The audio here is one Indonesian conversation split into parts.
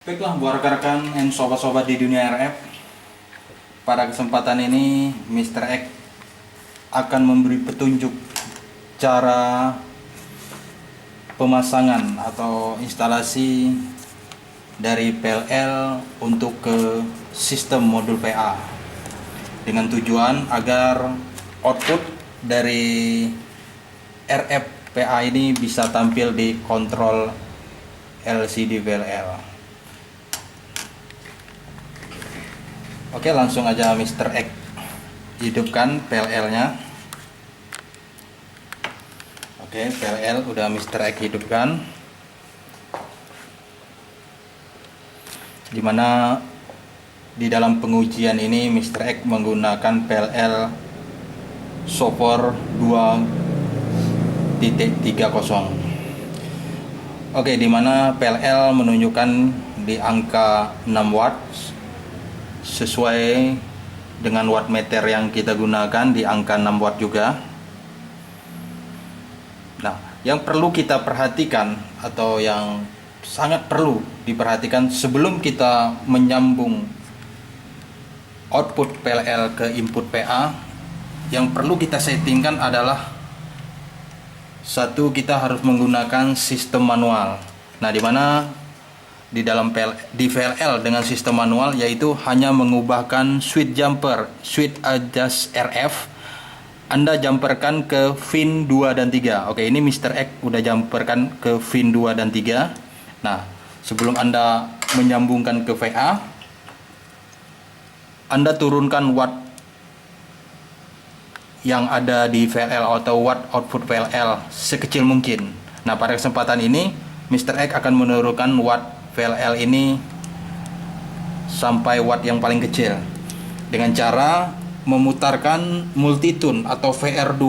Baiklah buat rekan-rekan dan sobat-sobat di dunia RF, pada kesempatan ini Mr. X akan memberi petunjuk cara pemasangan atau instalasi dari PLL untuk ke sistem modul PA dengan tujuan agar output dari RF PA ini bisa tampil di kontrol LCD PLL. Oke, langsung aja Mr. X hidupkan PLL-nya. Oke, PLL udah Mr. X hidupkan. Dimana di dalam pengujian ini Mr. X menggunakan PLL Sofor 2.30. Oke, dimana PLL menunjukkan di angka 6 watt sesuai dengan wattmeter yang kita gunakan di angka 6 watt juga. Nah, yang perlu kita perhatikan atau yang sangat perlu diperhatikan sebelum kita menyambung output PLL ke input PA, yang perlu kita settingkan adalah satu, kita harus menggunakan sistem manual. Nah, di mana di dalam VLL dengan sistem manual yaitu hanya mengubahkan switch jumper, switch adjust RF, Anda jumperkan ke pin 2 dan 3. Oke, ini Mr. X udah jumperkan ke pin 2 dan 3. Nah, sebelum Anda menyambungkan ke VA, Anda turunkan watt yang ada di VLL atau watt output VLL sekecil mungkin. Nah, pada kesempatan ini Mr. X akan menurunkan watt VLL ini sampai watt yang paling kecil dengan cara memutarkan multitune atau VR2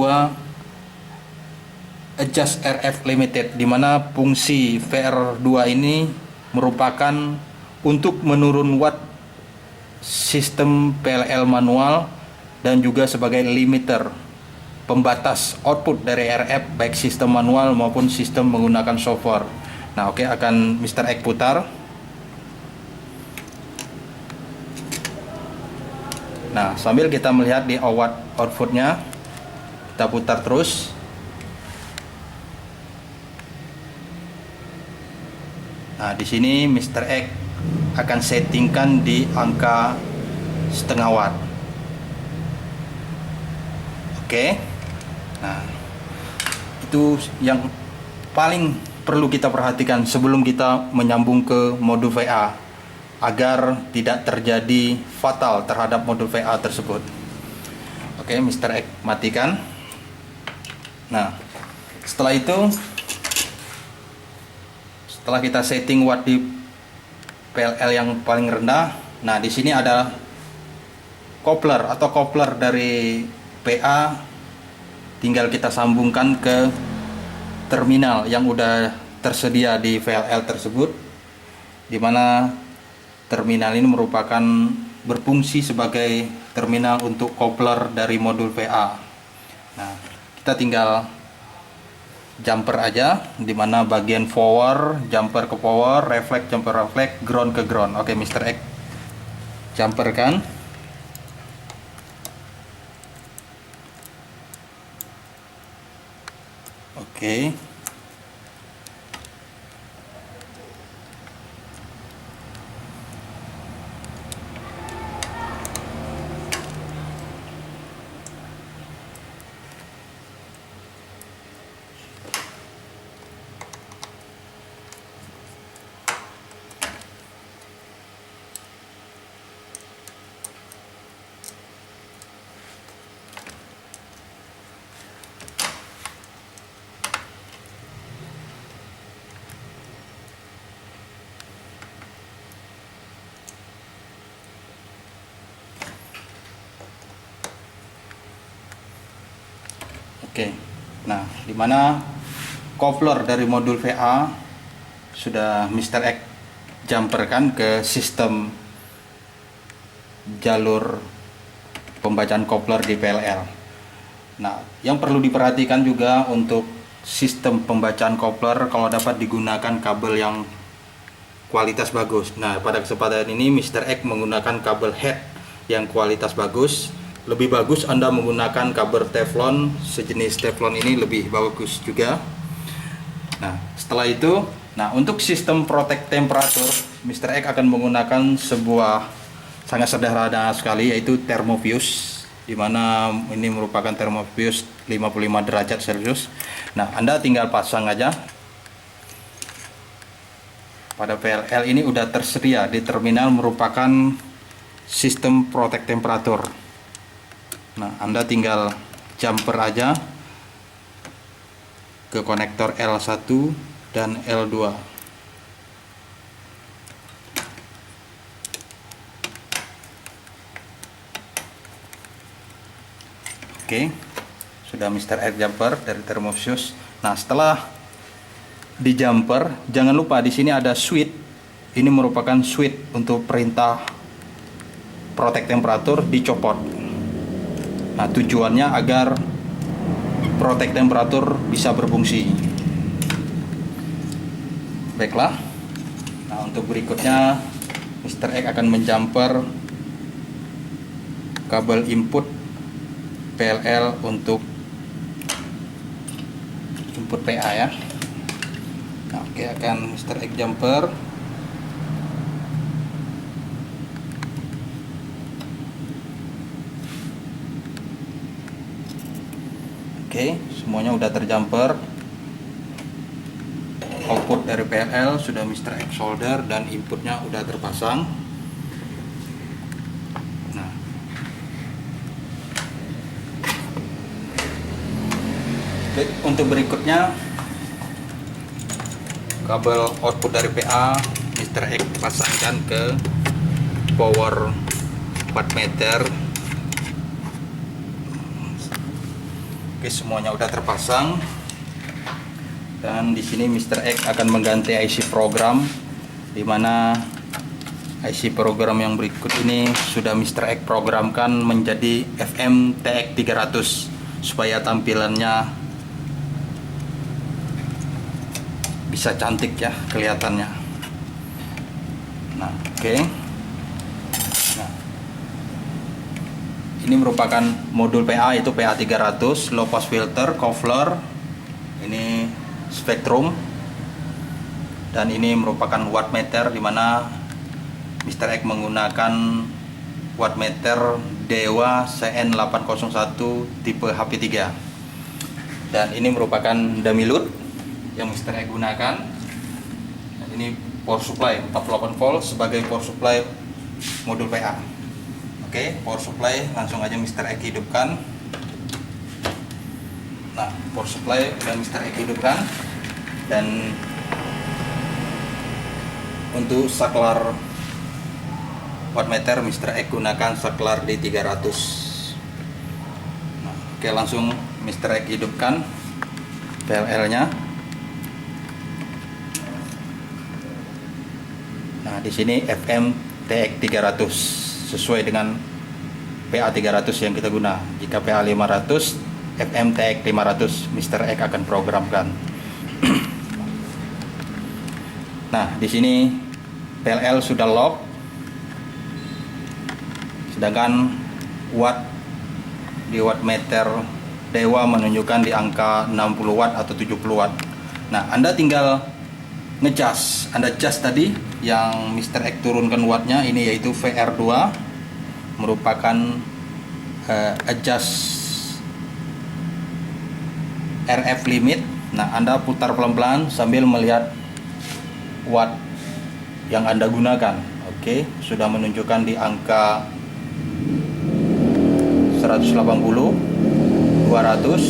adjust RF limited, di mana fungsi VR2 ini merupakan untuk menurun watt sistem PLL manual dan juga sebagai limiter pembatas output dari RF baik sistem manual maupun sistem menggunakan software. Nah, oke, akan Mr. X putar. Nah, sambil kita melihat di outputnya, kita putar terus. Nah, di sini Mr. X akan settingkan di angka setengah watt. Oke. Nah, itu yang paling perlu kita perhatikan sebelum kita menyambung ke modul VA agar tidak terjadi fatal terhadap modul VA tersebut. Oke, Mr. X matikan. Nah, setelah itu, setelah kita setting watt di PLL yang paling rendah, nah di sini ada coupler atau coupler dari PA, tinggal kita sambungkan ke terminal yang udah tersedia di VLL tersebut, di mana terminal ini merupakan berfungsi sebagai terminal untuk coupler dari modul VA. Nah, kita tinggal jumper aja, di mana bagian forward jumper ke power, reflect jumper reflect, ground ke ground. Oke, Mr. X jumperkan. Oke. Oke, nah dimana coupler dari modul VA sudah Mr. X jumperkan ke sistem jalur pembacaan coupler di PLL. Nah, yang perlu diperhatikan juga untuk sistem pembacaan coupler, kalau dapat digunakan kabel yang kualitas bagus. Nah, pada kesempatan ini Mr. X menggunakan kabel head yang kualitas bagus. Lebih bagus Anda menggunakan kabel teflon, sejenis teflon ini lebih bagus juga. Nah, setelah itu, untuk sistem protect temperatur, Mr. X akan menggunakan sebuah sangat sederhana sekali, yaitu thermofuse, di mana ini merupakan thermofuse 55 derajat Celcius. Nah, Anda tinggal pasang aja. Pada PLL ini udah tersedia di terminal, merupakan sistem protect temperatur. Nah, Anda tinggal jumper aja ke konektor L1 dan L2. Oke, sudah Mr. X jumper dari thermofuse. Nah, setelah di jumper, jangan lupa di sini ada switch. Ini merupakan switch untuk perintah protect temperatur dicopot. Nah, tujuannya agar protect temperatur bisa berfungsi. Baiklah. Nah, untuk berikutnya Mr. X akan menjumper kabel input PLL untuk input PA ya. Nah, oke, akan Mr. X jumper. Oke, semuanya udah terjumper. Output dari PLL sudah Mr. X solder dan inputnya udah terpasang. Nah, untuk berikutnya kabel output dari PA Mr. X pasangkan ke power wattmeter. Oke, semuanya udah terpasang. Dan di sini Mr. X akan mengganti IC program, di mana IC program yang berikut ini sudah Mr. X programkan menjadi FM TX 300 supaya tampilannya bisa cantik ya kelihatannya. Nah, oke. Nah, ini merupakan modul PA, itu PA 300, low pass filter, coupler, ini spektrum, dan ini merupakan wattmeter, di mana Mr. X menggunakan wattmeter Dewa CN801 tipe HP3. Dan ini merupakan dummy load yang Mr. X gunakan. Dan ini power supply 48 volt sebagai power supply modul PA. Oke, power supply langsung aja Mr. X hidupkan. Nah, power supply dan Mr. X hidupkan. Dan untuk saklar wattmeter Mr. X gunakan saklar D300. Nah, oke, langsung Mr. X hidupkan PLL nya. Nah, di sini FM TX 300 sesuai dengan PA 300 yang kita guna. Jika PA 500, FM TX 500 Mr. X akan programkan. Nah, di sini PLL sudah lock. Sedangkan watt di wattmeter Dewa menunjukkan di angka 60 watt atau 70 watt. Nah, Anda tinggal ngecas. Anda cas tadi yang Mr. X turunkan wattnya ini, yaitu VR2, merupakan adjust RF limit. Nah, Anda putar pelan-pelan sambil melihat watt yang Anda gunakan. Oke, sudah menunjukkan di angka 180, 200.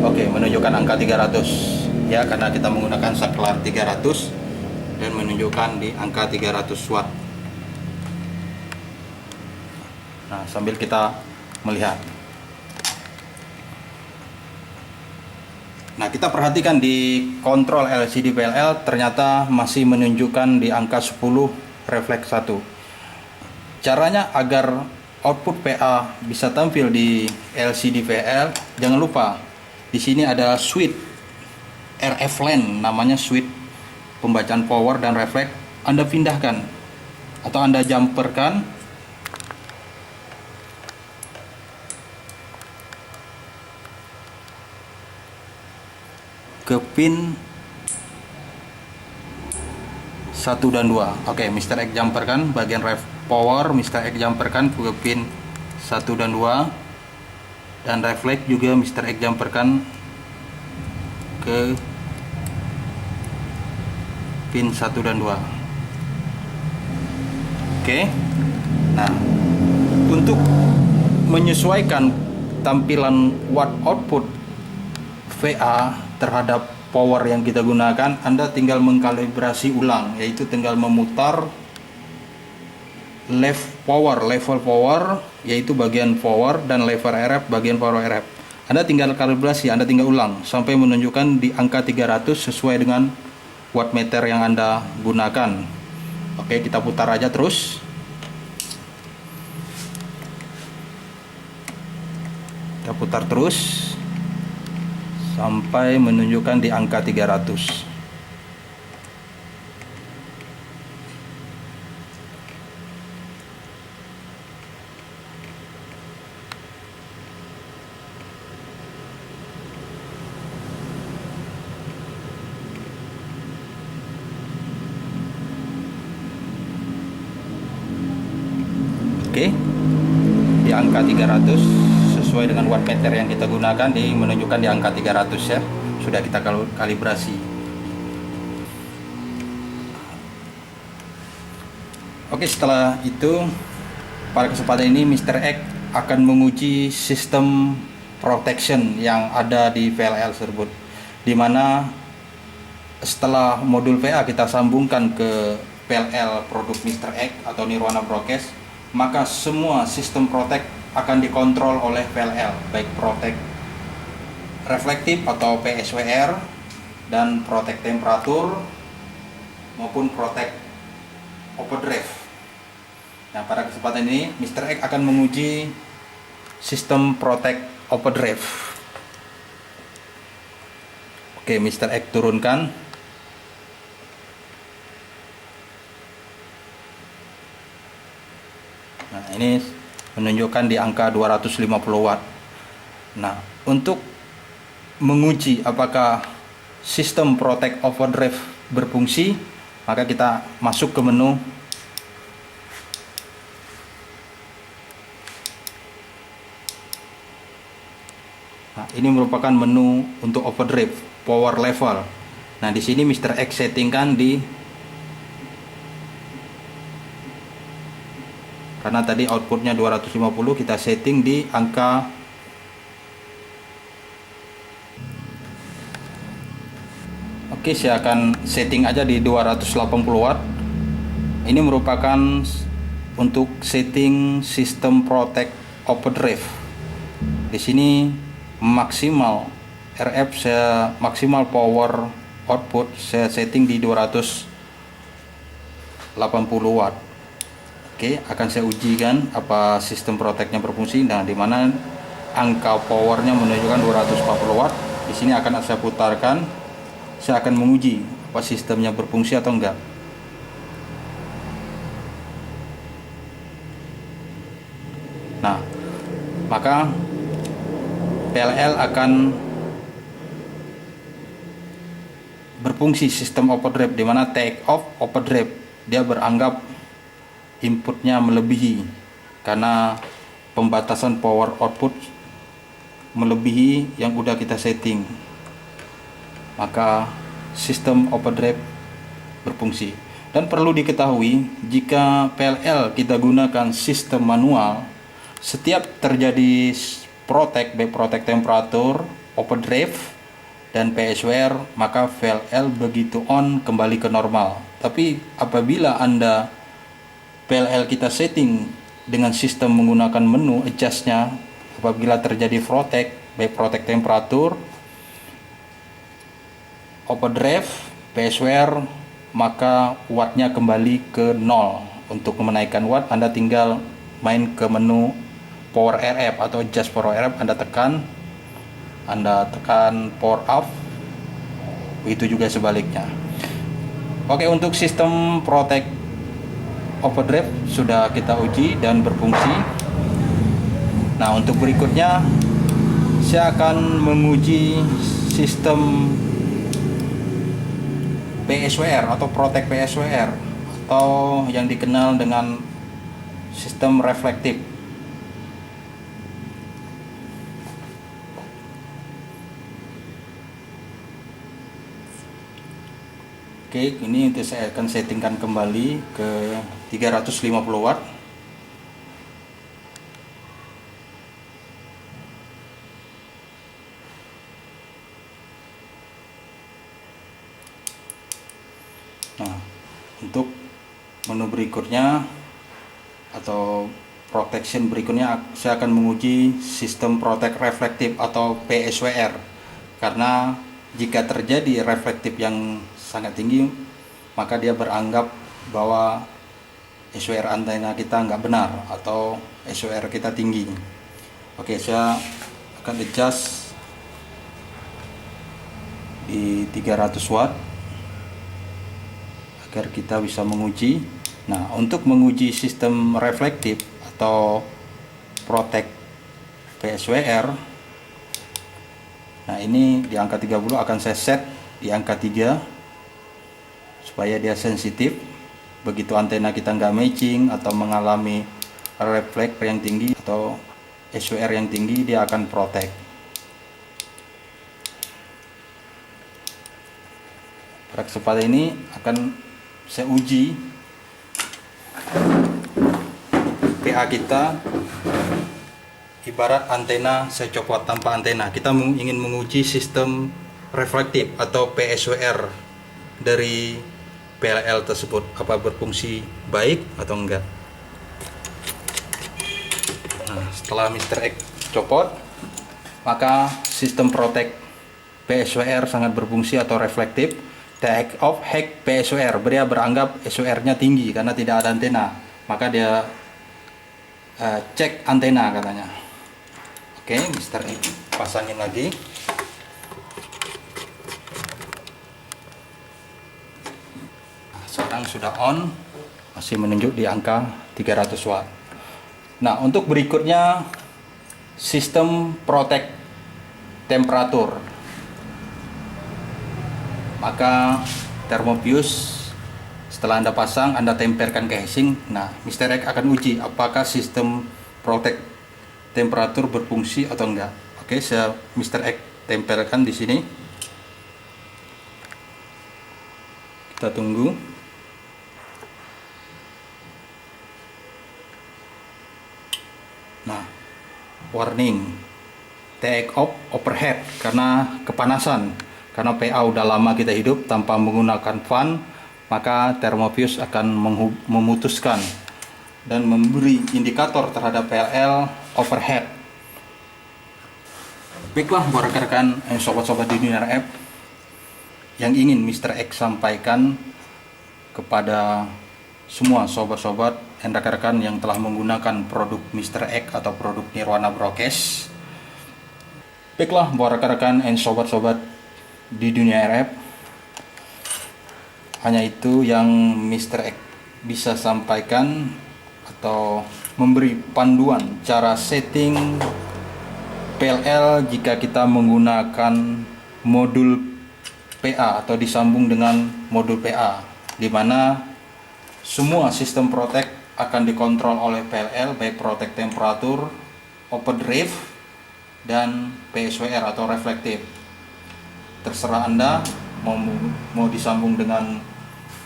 Oke, menunjukkan angka 300 ya, karena kita menggunakan saklar 300 dan menunjukkan di angka 300 watt. Nah, sambil kita melihat. Nah, kita perhatikan di kontrol LCD PLL ternyata masih menunjukkan di angka 10 refleks 1. Caranya agar output PA bisa tampil di LCD PLL, jangan lupa di sini ada switch RF line, namanya switch pembacaan power dan refleks, Anda pindahkan atau Anda jumperkan ke pin 1 dan 2. Oke, Mr. X jumperkan bagian ref power, Mr. X jumperkan ke pin 1 dan 2, dan refleks juga Mr. X jumperkan ke pin 1 dan 2. Oke. Nah, untuk menyesuaikan tampilan watt output VA terhadap power yang kita gunakan, Anda tinggal mengkalibrasi ulang, yaitu tinggal memutar level power, yaitu bagian power, dan lever RF bagian power RF. Anda tinggal kalibrasi, Anda tinggal ulang sampai menunjukkan di angka 300 sesuai dengan wattmeter yang Anda gunakan. Oke, kita putar aja terus. Kita putar terus sampai menunjukkan di angka 300. Oke, di angka 300 sesuai dengan wattmeter yang kita gunakan, menunjukkan di angka 300 ya. Sudah kita kalibrasi. Oke, setelah itu pada kesempatan ini Mr. X akan menguji sistem protection yang ada di VLL tersebut, dimana setelah modul VA kita sambungkan ke PLL produk Mr. X atau Nirwana Broadcast, maka semua sistem protect akan dikontrol oleh PLL, baik protect reflektif atau PSWR, dan protect temperatur maupun protect overdrive. Nah, pada kesempatan ini Mr. X akan menguji sistem protect overdrive. Oke, Mr. X turunkan. Nah, ini menunjukkan di angka 250 watt. Nah, untuk menguji apakah sistem protect overdrive berfungsi, maka kita masuk ke menu. Nah, ini merupakan menu untuk overdrive power level. Nah, di sini Mr. X settingkan karena tadi outputnya 250, kita setting di angka Oke, saya akan setting aja di 280 watt. Ini merupakan untuk setting sistem protect overdrive. Di sini maksimal RF maksimal power output saya setting di 280 watt. Oke, akan saya ujikan apa sistem protectnya berfungsi. Nah, di mana angka powernya menunjukkan 240 watt. Di sini akan saya putarkan. Saya akan menguji apa sistemnya berfungsi atau enggak. Nah, maka PLL akan berfungsi sistem overdrive, di mana take off overdrive dia beranggap inputnya melebihi karena pembatasan power output melebihi yang udah kita setting, maka sistem overdrive berfungsi. Dan perlu diketahui, jika PLL kita gunakan sistem manual, setiap terjadi baik protect temperatur, overdrive, dan PSWR, maka PLL begitu on kembali ke normal. Tapi apabila Anda PLL kita setting dengan sistem menggunakan menu adjustnya, apabila terjadi baik protect temperatur, overdrive, PSWR, maka wattnya kembali ke 0. Untuk menaikkan watt, Anda tinggal main ke menu power RF atau adjust power RF. Anda tekan power off, begitu juga sebaliknya. Oke, untuk sistem Protect Overdrive sudah kita uji dan berfungsi. Nah, untuk berikutnya saya akan menguji sistem PSWR atau Protect PSWR, atau yang dikenal dengan sistem reflektif. Oke, ini untuk saya akan settingkan kembali ke 350 watt. Nah, untuk menu berikutnya atau protection berikutnya, saya akan menguji sistem protect reflektif atau PSWR, karena jika terjadi reflektif yang sangat tinggi, maka dia beranggap bahwa SWR antena kita nggak benar atau SWR kita tinggi. Oke, saya akan adjust di 300 watt agar kita bisa menguji. Nah, untuk menguji sistem reflektif atau protect PSWR, nah ini di angka 30 akan saya set di angka 3 supaya dia sensitif. Begitu antena kita nggak matching atau mengalami refleks yang tinggi atau SWR yang tinggi, dia akan protect. Pada kesempatan ini akan saya uji PA kita ibarat antena saya copot tanpa antena. Kita ingin menguji sistem reflektif atau PSWR dari PLL tersebut, apa berfungsi baik atau enggak. Nah, setelah Mr. X copot, maka sistem protect PSWR sangat berfungsi atau reflektif. Take off hack PSWR, dia beranggap SWR-nya tinggi karena tidak ada antena, maka dia cek antena katanya. Oke, Mr. X pasangin lagi. Sekarang sudah on, masih menunjuk di angka 300 watt. Nah, untuk berikutnya sistem protect temperatur, maka termofuse setelah Anda pasang, Anda tempelkan ke casing. Nah, Mr. X akan uji apakah sistem protect temperatur berfungsi atau enggak. Oke, saya Mr. X tempelkan di sini. Kita tunggu. Nah, warning take off overhead karena kepanasan, karena PA udah lama kita hidup tanpa menggunakan fan, maka termofuse akan memutuskan dan memberi indikator terhadap PLL overhead. Baiklah, buat rekan-rekan sobat-sobat di dunia RF yang ingin Mr. X sampaikan kepada semua sobat-sobat dan rekan-rekan yang telah menggunakan produk Mr. X atau produk Nirwana Broadcast. Baiklah, buat rekan-rekan dan sobat-sobat di dunia RF, hanya itu yang Mr. X bisa sampaikan atau memberi panduan cara setting PLL jika kita menggunakan modul PA atau disambung dengan modul PA, di mana semua sistem protect akan dikontrol oleh PLL, baik protect temperatur, overdrive, dan PSWR atau reflektif. Terserah Anda mau disambung dengan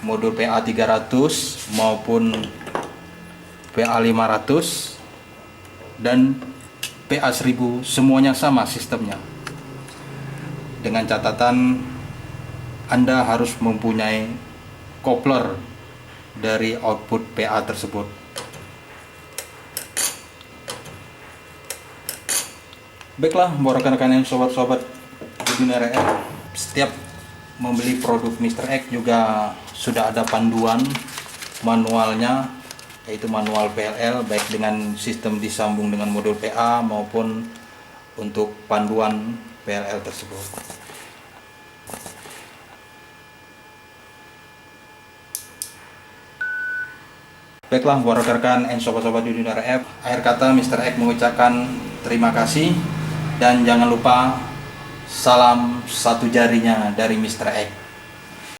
modul PA 300 maupun PA 500 dan PA 1000, semuanya sama sistemnya. Dengan catatan Anda harus mempunyai coupler dari output PA tersebut. Baiklah, buat rekan-rekan yang sobat-sobat di dunia RF, setiap membeli produk Mr. X juga sudah ada panduan manualnya, yaitu manual PLL, baik dengan sistem disambung dengan modul PA maupun untuk panduan PLL tersebut. Baiklah, buat rekan-rekan and sobat-sobat Dunia RF, akhir kata Mr. X mengucapkan terima kasih dan jangan lupa salam satu jarinya dari Mr. X.